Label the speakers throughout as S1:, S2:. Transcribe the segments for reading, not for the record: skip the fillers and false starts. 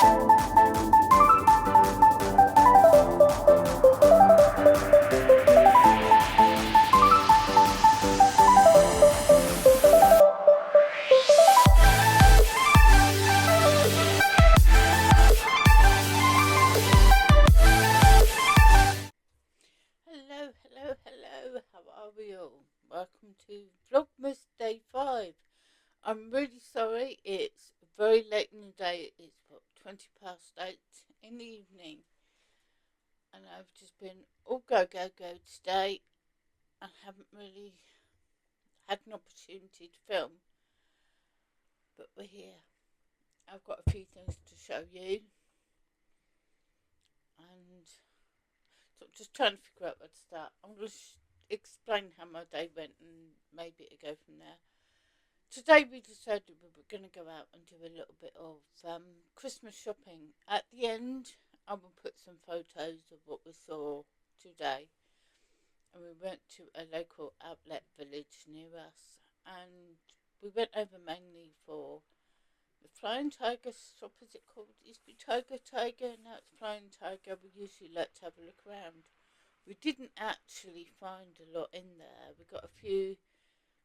S1: Hello, how are we all? Welcome to Vlogmas Day 5. I'm really sorry, it's very late in the day, it's what, 20 past 8 in the evening, and I've just been all go today and haven't really had an opportunity to film, but we're here. I've got a few things to show you, and so I'm just trying to figure out where to start. I'm going to explain how my day went and maybe it'll go from there. Today we decided we were going to go out and do a little bit of Christmas shopping. At the end I will put some photos of what we saw today, and we went to a local outlet village near us, and we went over mainly for the Flying Tiger shop. Is it called? It used to be Tiger, now it's Flying Tiger. We usually like to have a look around. We didn't actually find a lot in there. We got a few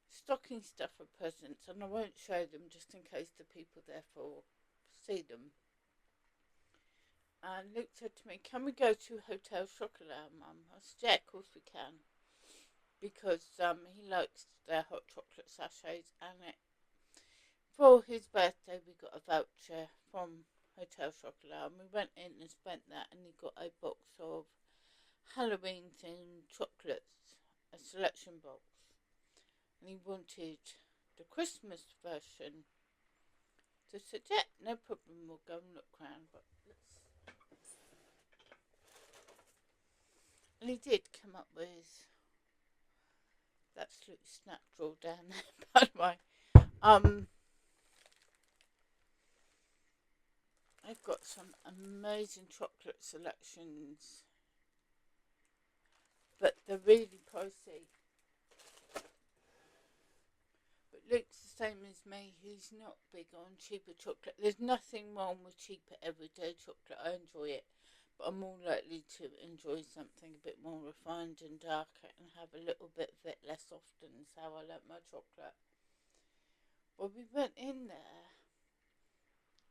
S1: stocking stuffer presents, and I won't show them just in case the people therefore see them. And Luke said to me, "Can we go to Hotel Chocolat, Mum?" I said, "Yeah, of course we can," because he likes their hot chocolate sachets, and for his birthday we got a voucher from Hotel Chocolat, and we went in and spent that, and he got a box of Halloween themed chocolates, a selection box, and he wanted the Christmas version. So I said, "Yeah, no problem, we'll go and look round." But and he did come up with that absolute snap draw down there, by the way. I've got some amazing chocolate selections, but they're really pricey. But Luke's the same as me, he's not big on cheaper chocolate. There's nothing wrong with cheaper everyday chocolate, I enjoy it, but I'm more likely to enjoy something a bit more refined and darker and have a little bit of it less often. Is how I like my chocolate. Well, we went in there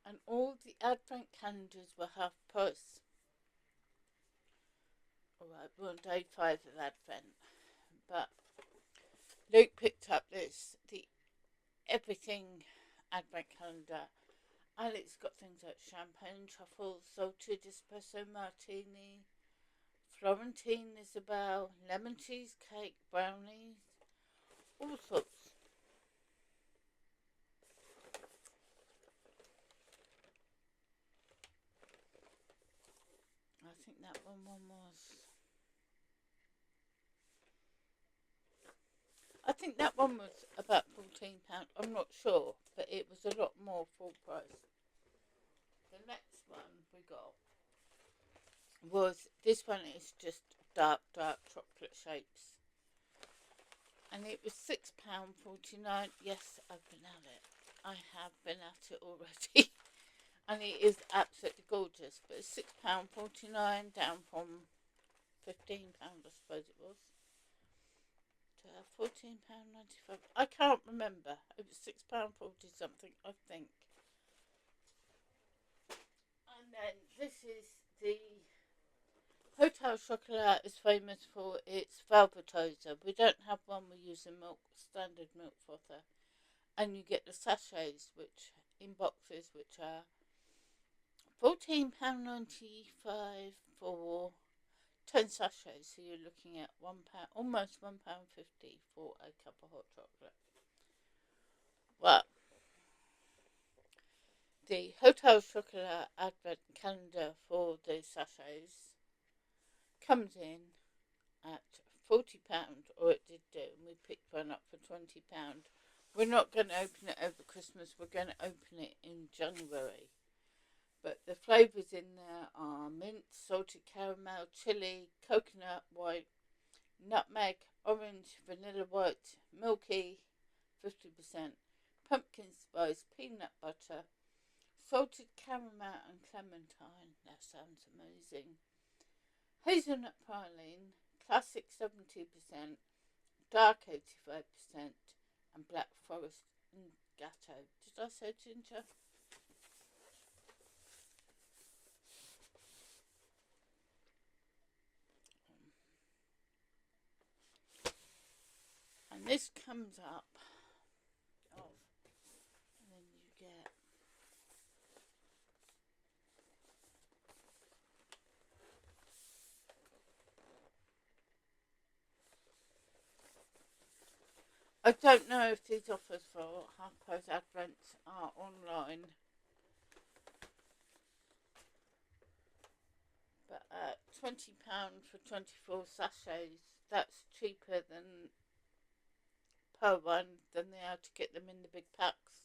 S1: and all the advent calendars were half price. Alright, we're on day 5 of Advent, but Luke picked up the everything Advent calendar, and it's got things like champagne truffles, salted espresso martini, Florentine Isabel, lemon cheesecake, brownies, all sorts. I think that one was. I think that one was about £14. I'm not sure, but it was a lot more full price. The next one we got was, this one is just dark chocolate shapes, and it was £6.49. Yes, I've been at it. I have been at it already. And it is absolutely gorgeous, but it's £6.49, down from £15, I suppose it was, to £14.95. I can't remember. It was £6.40 something, I think. And then this is the Hotel Chocolat is famous for its velvetoser. We don't have one. We use a standard milk frother, and you get the sachets, which in boxes, which are £14.95 for 10 sachets, so you're looking at £1, almost £1.50 for a cup of hot chocolate. Well, the Hotel Chocolat Advent calendar for the sachets comes in at £40, or it did do, and we picked one up for £20. We're not going to open it over Christmas, we're going to open it in January. But the flavours in there are mint, salted caramel, chilli, coconut white, nutmeg, orange, vanilla white, milky, 50%, pumpkin spice, peanut butter, salted caramel and clementine. That sounds amazing. Hazelnut praline, classic 70%, dark 85%, and black forest and gatto. Did I say ginger? And this comes up of, and then you get I don't know if these offers for half price advents are online, but at £20 for 24 sachets, that's cheaper than per one than they are to get them in the big packs.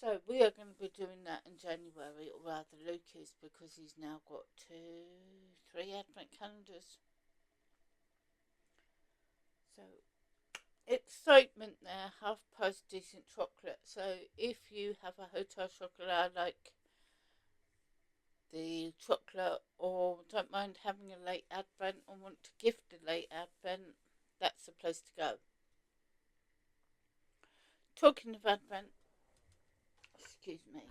S1: So we are going to be doing that in January, or rather Luke is, because he's now got 3 advent calendars. So excitement there, half price decent chocolate. So if you have a hotel chocolate like the chocolate, or don't mind having a late advent or want to gift a late advent, that's the place to go. Talking of advent, excuse me,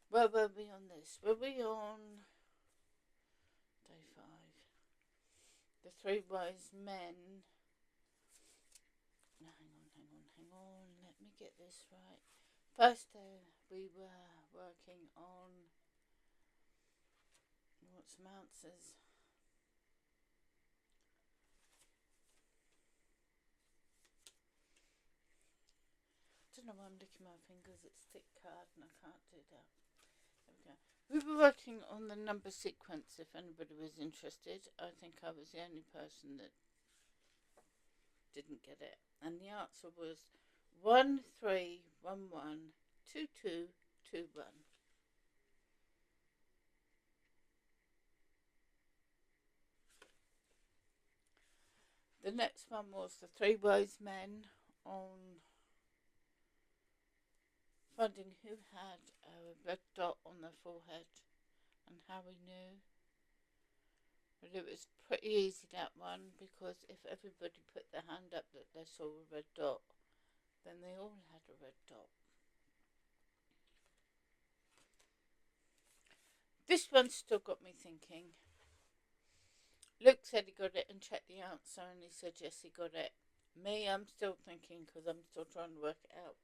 S1: where were we on this? Were we on day 5? The 3 wise men. No, hang on, let me get this right. First day we were working on, want some answers. I don't know why I'm licking my fingers, it's thick card and I can't do that. There we go. We were working on the number sequence if anybody was interested. I think I was the only person that didn't get it. And the answer was 13112221. The next one was the 3 wise men on finding who had a red dot on their forehead and how we knew. But it was pretty easy, that one, because if everybody put their hand up that they saw a red dot, then they all had a red dot. This one still got me thinking. Luke said he got it and checked the answer, and he said yes, he got it. Me, I'm still thinking because I'm still trying to work it out.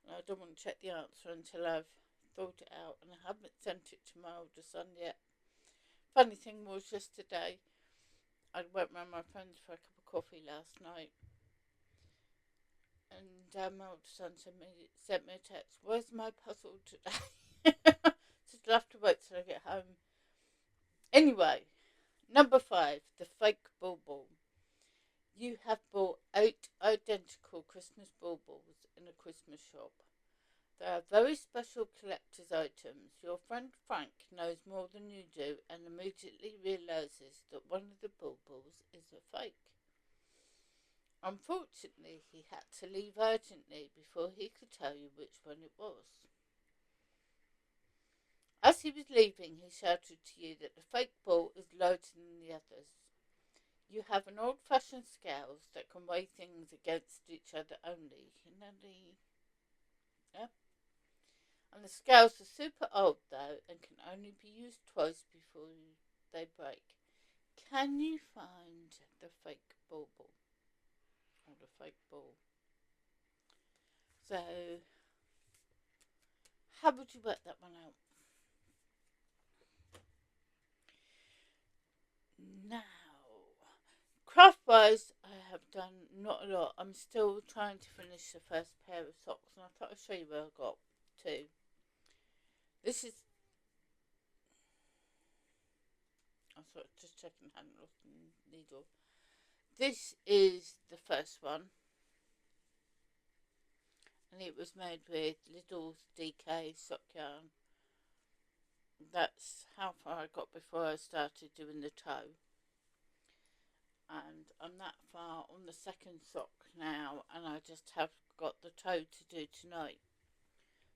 S1: And I don't want to check the answer until I've thought it out, and I haven't sent it to my older son yet. Funny thing was, yesterday I went round my friends for a cup of coffee last night, and my older son sent me a text. Where's my puzzle today? So I'll have to wait till I get home. Anyway, number 5, the fake bauble. You have bought 8 identical Christmas baubles in a Christmas shop. They are very special collector's items. Your friend Frank knows more than you do and immediately realises that one of the baubles is a fake. Unfortunately, he had to leave urgently before he could tell you which one it was. As he was leaving, he shouted to you that the fake ball is larger than the others. You have an old-fashioned scales that can weigh things against each other only. And the scales are super old, though, and can only be used twice before they break. Can you find the fake bauble? Or the fake ball? So, how would you work that one out? Now, craft-wise, I have done not a lot. I'm still trying to finish the first pair of socks, and I thought I'd show you where I got to. This is... I thought just checking I hadn't lost the needle. This is the first one, and it was made with Lidl's DK sock yarn. That's how far I got before I started doing the toe. And I'm that far on the second sock now, and I just have got the toe to do tonight.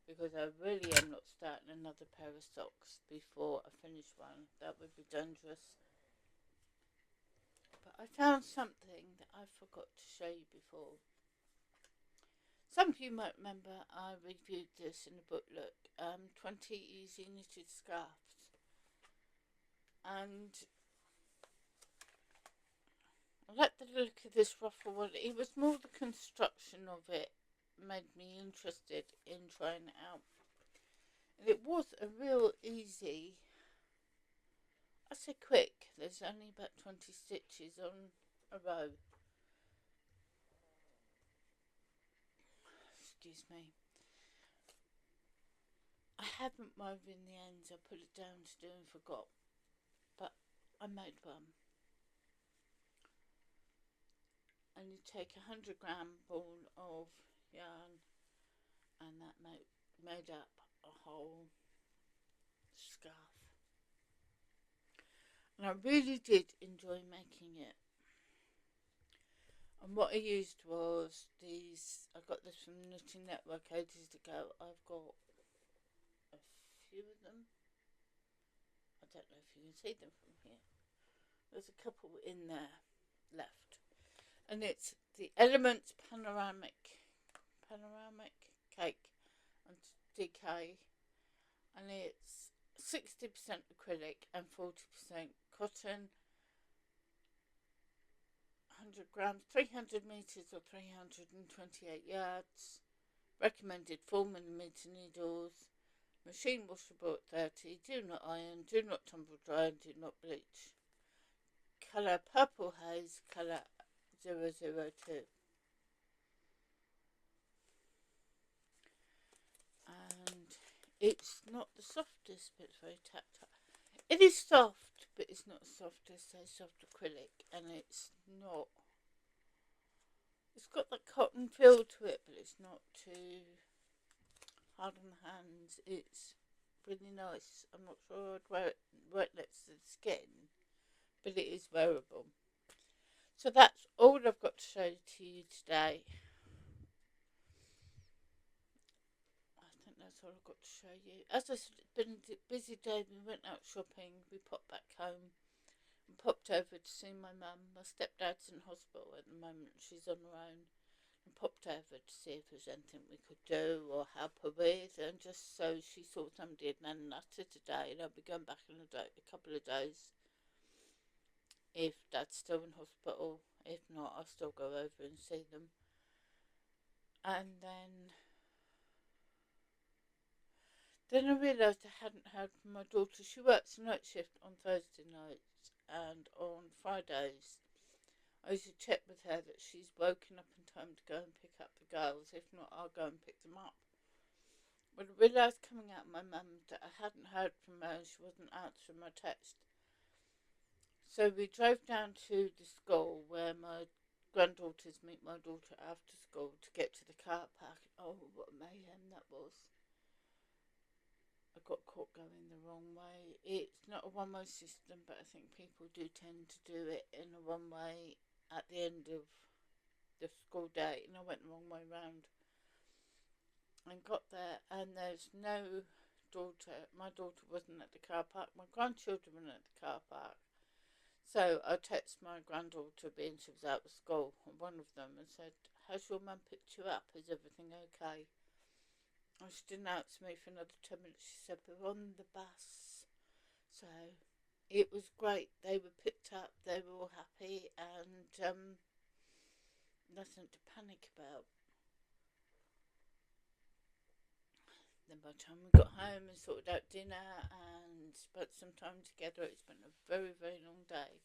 S1: because I really am not starting another pair of socks before I finish one. That would be dangerous. But I found something that I forgot to show you before. Some of you might remember I reviewed this in the book, look, 20 easy knitted scarves. And I like the look of this ruffle one. It was more the construction of it made me interested in trying it out. And it was a real easy, I say quick, there's only about 20 stitches on a row. Excuse me. I haven't woven the ends, I put it down to do and forgot. But I made one. And you take 100-gram ball of yarn, and that made up a whole scarf. And I really did enjoy making it. And what I used was these, I got this from Knitting Network ages ago. I've got a few of them. I don't know if you can see them from here. There's a couple in there left. And it's the Elements Panoramic Cake and DK. And it's 60% acrylic and 40% cotton. 100 grams, 300 metres or 328 yards. Recommended 4mm needles. Machine washable at 30. Do not iron, do not tumble dry, and do not bleach. Colour purple haze, colour 002. And it's not the softest, but it's very tactile. It is soft, but it's not as soft as, say, soft acrylic, and it's not. It's got that cotton feel to it, but it's not too hard on the hands. It's really nice. I'm not sure I'd wear it next to the skin, but it is wearable. So that's all I've got to show to you today. I think that's all I've got to show you. As I said, it's been a busy day. We went out shopping. We popped back home and popped over to see my mum. My stepdad's in hospital at the moment. She's on her own. And popped over to see if there's anything we could do or help her with. And just so she saw somebody at Nanata today. And I'll be going back in a couple of days. If Dad's still in hospital. If not, I'll still go over and see them. And then I realised I hadn't heard from my daughter. She works a night shift on Thursday nights and on Fridays. I used to check with her that she's woken up in time to go and pick up the girls. If not, I'll go and pick them up. But I realised coming out of my mum that I hadn't heard from her and she wasn't answering my text. So we drove down to the school where my granddaughters meet my daughter after school to get to the car park. Oh, what a mayhem that was. I got caught going the wrong way. It's not a one-way system, but I think people do tend to do it in a one-way at the end of the school day, and I went the wrong way round and got there, and there's no daughter. My daughter wasn't at the car park. My grandchildren were at the car park. So I texted my granddaughter, being she was out of school, one of them, and said, "Has your mum picked you up? Is everything okay?" And she didn't answer me for another 10 minutes. She said, "We're on the bus." So it was great. They were picked up. They were all happy, and nothing to panic about. Then by the time we got home and sorted out dinner and spent some time together, it's been a very, very long day.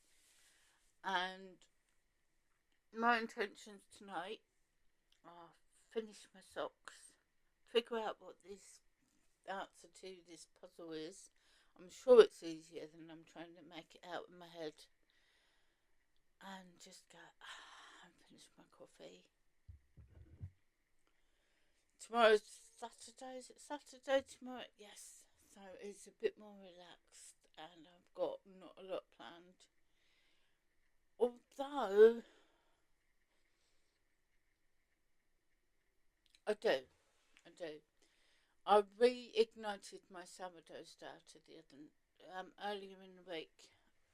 S1: And my intentions tonight are finish my socks, figure out what this answer to this puzzle is. I'm sure it's easier than I'm trying to make it out in my head. And just go, and finish my coffee. Tomorrow's Saturday. Is it Saturday tomorrow? Yes. So it's a bit more relaxed, and I've got not a lot planned. Although I do. I reignited my sourdough starter earlier in the week.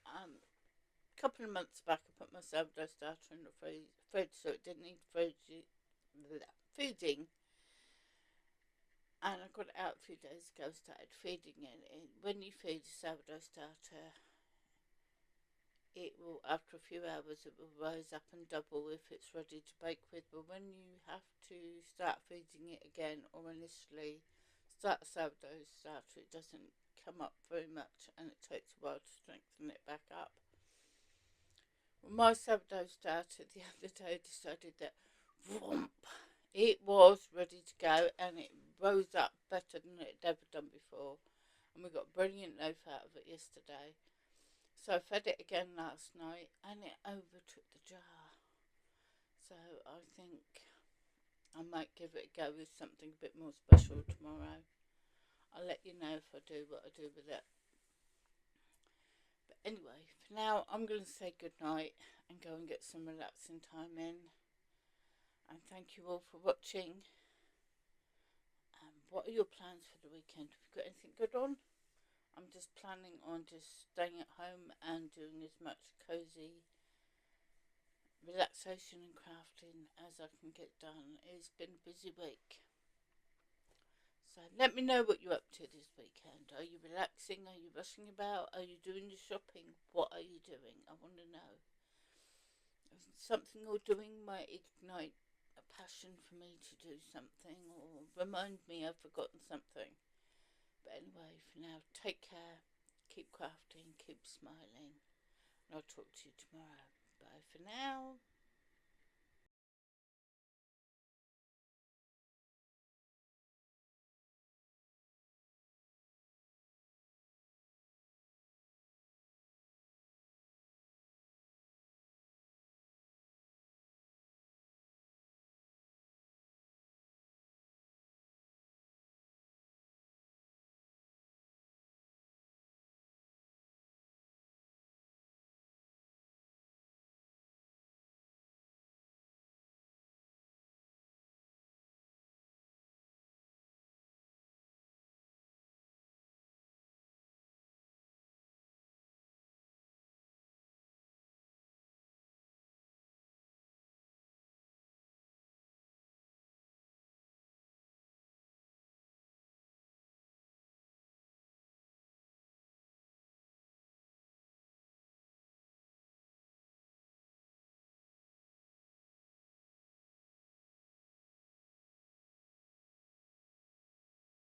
S1: A couple of months back, I put my sourdough starter in the fridge so it didn't need feeding. And I got it out a few days ago, started feeding it. When you feed a sourdough starter, it will, after a few hours, it will rise up and double if it's ready to bake with. But when you have to start feeding it again, or initially start a sourdough starter, it doesn't come up very much, and it takes a while to strengthen it back up. Well, my sourdough starter the other day decided that vroom, it was ready to go, and it rose up better than it had ever done before. And we got a brilliant loaf out of it yesterday. So I fed it again last night, and it overtook the jar. So I think I might give it a go with something a bit more special tomorrow. I'll let you know if I do what I do with it. But anyway, for now, I'm going to say good night and go and get some relaxing time in. And thank you all for watching. What are your plans for the weekend? Have you got anything good on? I'm just planning on just staying at home and doing as much cozy relaxation and crafting as I can get done. It's been a busy week. So let me know what you're up to this weekend. Are you relaxing? Are you rushing about? Are you doing your shopping? What are you doing? I want to know. Something you're doing might ignite a passion for me to do something or remind me I've forgotten something. But anyway, for now, take care, keep crafting, keep smiling, and I'll talk to you tomorrow. Bye for now.